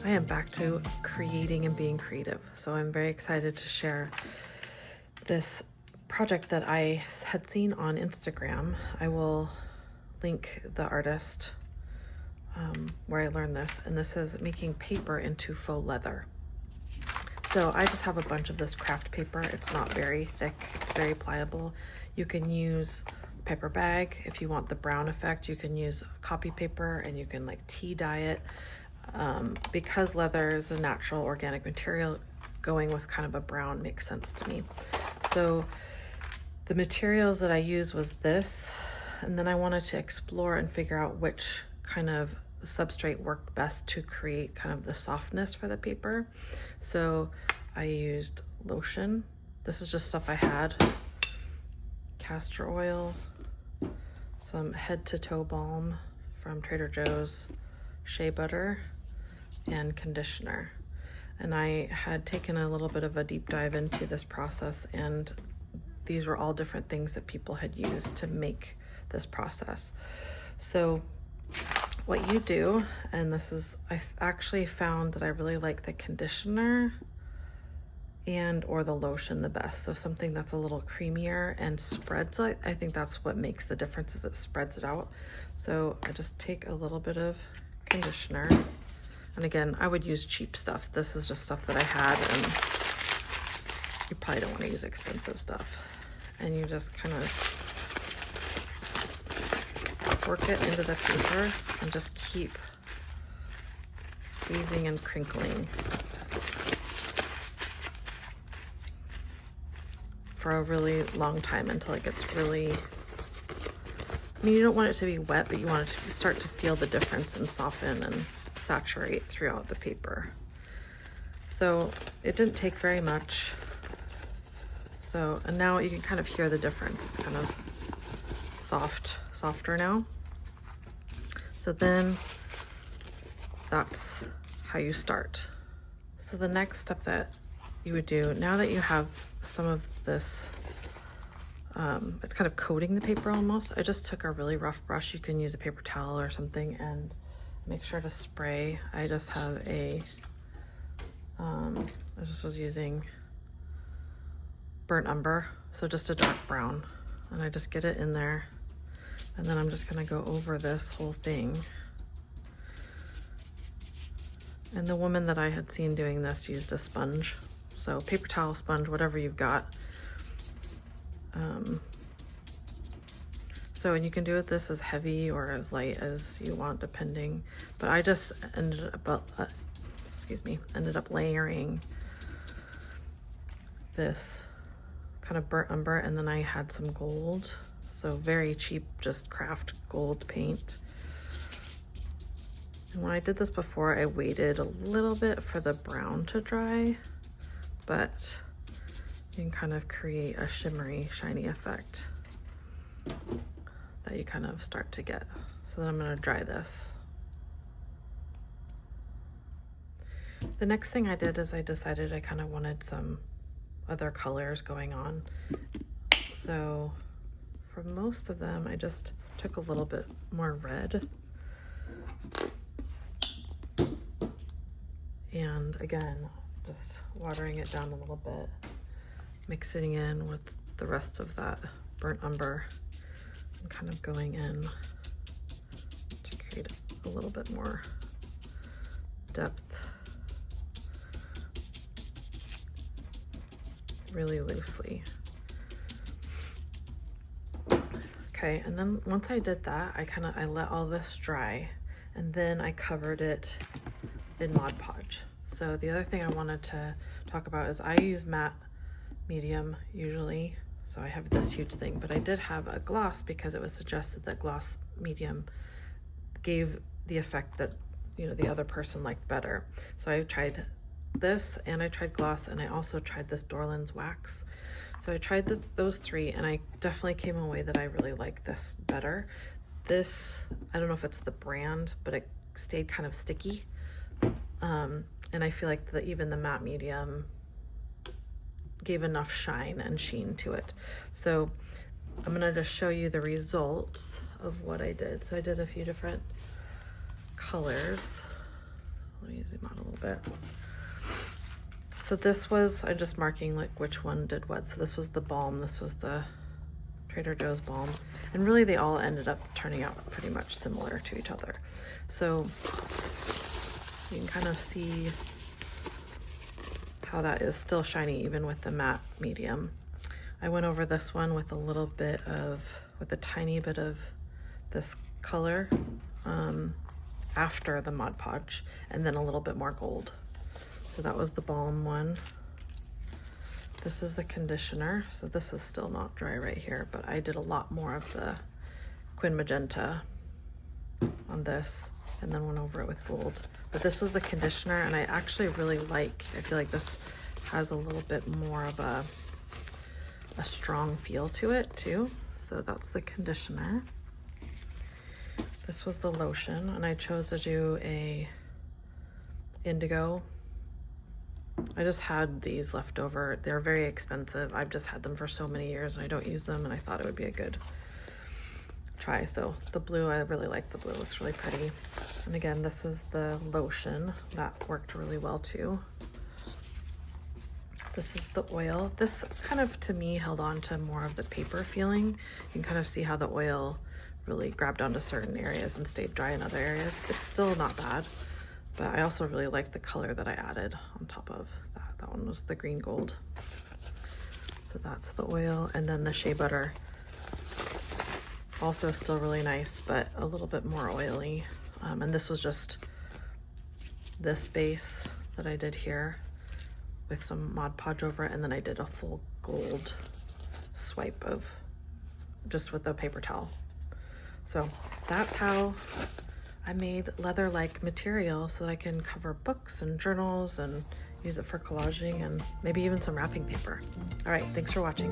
I am back to creating and being creative. So I'm very excited to share this project that I had seen on Instagram. I will link the artist where I learned this, and this is making paper into faux leather. So I just have a bunch of this craft paper. It's not very thick, it's very pliable. You can use paper bag if you want the brown effect. You can use copy paper, and you can like tea dye it. Because leather is a natural organic material, going with kind of a brown makes sense to me. So the materials that I used was this, and then I wanted to explore and figure out which kind of substrate worked best to create kind of the softness for the paper. So I used lotion. This is just stuff I had. Castor oil, some head to toe balm from Trader Joe's, shea butter, and conditioner. And I had taken a little bit of a deep dive into this process, and these were all different things that people had used to make this process. So what you do, and this is, I've actually found that I really like the conditioner and or the lotion the best. So something that's a little creamier and spreads, I think that's what makes the difference, is it spreads it out. So I just take a little bit of conditioner, and again, I would use cheap stuff. This is just stuff that I had, and you probably don't want to use expensive stuff. And you just kind of work it into the paper and just keep squeezing and crinkling for a really long time until it gets really, I mean, you don't want it to be wet, but you want it to start to feel the difference and soften and saturate throughout the paper. So it didn't take very much. So, and now you can kind of hear the difference. It's kind of softer now. So then that's how you start. So the next step that you would do, now that you have some of this, it's kind of coating the paper almost. I just took a really rough brush. You can use a paper towel or something, and make sure to spray. I just have a, I just was using burnt umber, so just a dark brown, and I just get it in there, and then I'm just gonna go over this whole thing. And the woman that I had seen doing this used a sponge, so paper towel, sponge, whatever you've got. So, and you can do it this as heavy or as light as you want, depending, but I just ended up layering this kind of burnt umber, and then I had some gold, so very cheap, just craft gold paint. And when I did this before, I waited a little bit for the brown to dry, but you can kind of create a shimmery, shiny effect that you kind of start to get. So then I'm gonna dry this. The next thing I did is I decided I kind of wanted some other colors going on. So for most of them, I just took a little bit more red. And again, just watering it down a little bit, mixing in with the rest of that burnt umber, and kind of going in to create a little bit more depth. Really loosely. Okay, and then once I did that, I let all this dry, and then I covered it in Mod Podge. So the other thing I wanted to talk about is I use matte medium usually, so I have this huge thing, but I did have a gloss because it was suggested that gloss medium gave the effect that, you know, the other person liked better. So I tried this, and I tried gloss, and I also tried this Dorland's wax. So I tried those three, and I definitely came away that I really like this better. This, I don't know if it's the brand, but it stayed kind of sticky. And I feel like even the matte medium gave enough shine and sheen to it. So I'm gonna just show you the results of what I did. So I did a few different colors. Let me zoom out a little bit. So this was, I'm just marking like which one did what. So this was the balm, this was the Trader Joe's balm, and really they all ended up turning out pretty much similar to each other. So you can kind of see how that is still shiny even with the matte medium. I went over this one with a tiny bit of this color after the Mod Podge, and then a little bit more gold. So that was the balm one. This is the conditioner. So this is still not dry right here, but I did a lot more of the Quin Magenta on this and then went over it with gold. But this was the conditioner, and I actually really I feel like this has a little bit more of a strong feel to it too. So that's the conditioner. This was the lotion, and I chose to do a indigo. I just had these left over. They're very expensive. I've just had them for so many years and I don't use them, and I thought it would be a good try. So the blue, I really like the blue. It looks really pretty. And again, this is the lotion. That worked really well too. This is the oil. This kind of, to me, held on to more of the paper feeling. You can kind of see how the oil really grabbed onto certain areas and stayed dry in other areas. It's still not bad. But I also really like the color that I added on top of that. That one was the green gold. So that's the oil. And then the shea butter. Also still really nice, but a little bit more oily. And this was just this base that I did here with some Mod Podge over it. And then I did a full gold swipe of just with a paper towel. So that's how I made leather-like material so that I can cover books and journals and use it for collaging and maybe even some wrapping paper. All right, thanks for watching.